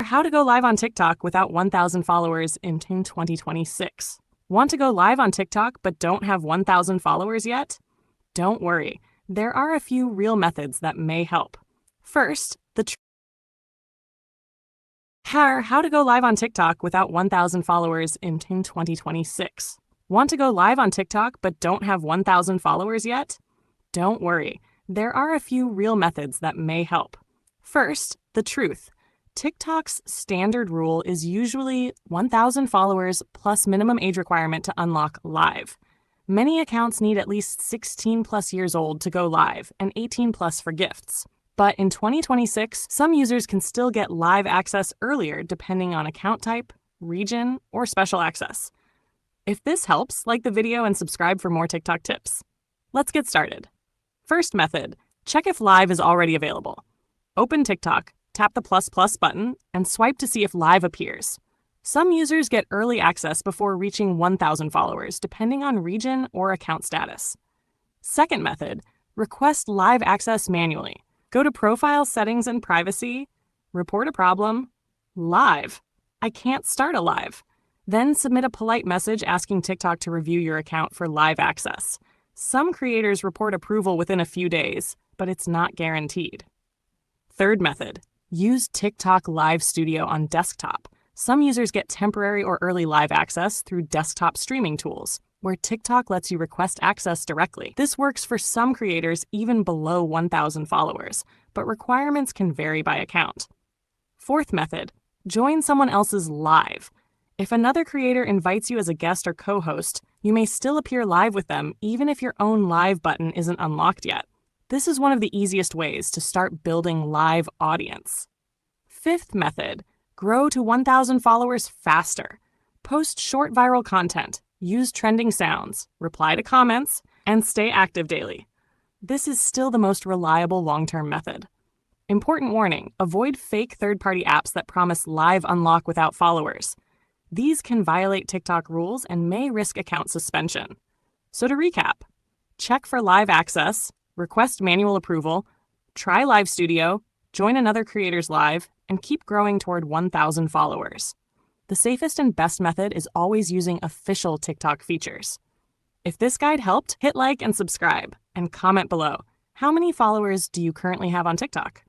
how to go live on TikTok without 1,000 followers in 2026. Want to go live on TikTok but don't have 1,000 followers yet? Don't worry, there are a few real methods that may help. First, how to go live on TikTok without 1,000 followers in 2026. Want to go live on TikTok but don't have 1,000 followers yet? Don't worry, there are a few real methods that may help. First, the truth. TikTok's standard rule is usually 1,000 followers plus minimum age requirement to unlock live. Many accounts need at least 16 plus years old to go live and 18 plus for gifts. But in 2026, some users can still get live access earlier depending on account type, region, or special access. If this helps, like the video and subscribe for more TikTok tips. Let's get started. First method, check if live is already available. Open TikTok, tap the plus button, and swipe to see if live appears. Some users get early access before reaching 1,000 followers, depending on region or account status. Second method, request live access manually. Go to Profile Settings and Privacy, report a problem, live. I can't start a live. Then submit a polite message asking TikTok to review your account for live access. Some creators report approval within a few days, but it's not guaranteed. Third method, use TikTok Live Studio on desktop. Some users get temporary or early live access through desktop streaming tools, where TikTok lets you request access directly. This works for some creators even below 1,000 followers, but requirements can vary by account. Fourth method, join someone else's live. If another creator invites you as a guest or co-host, you may still appear live with them even if your own live button isn't unlocked yet. This is one of the easiest ways to start building live audience. Fifth method, grow to 1,000 followers faster. Post short viral content, use trending sounds, reply to comments, and stay active daily. This is still the most reliable long-term method. Important warning, avoid fake third-party apps that promise live unlock without followers. These can violate TikTok rules and may risk account suspension. So to recap, check for live access, request manual approval, try Live Studio, join another creator's live, and keep growing toward 1,000 followers. The safest and best method is always using official TikTok features. If this guide helped, hit like and subscribe, and comment below. How many followers do you currently have on TikTok?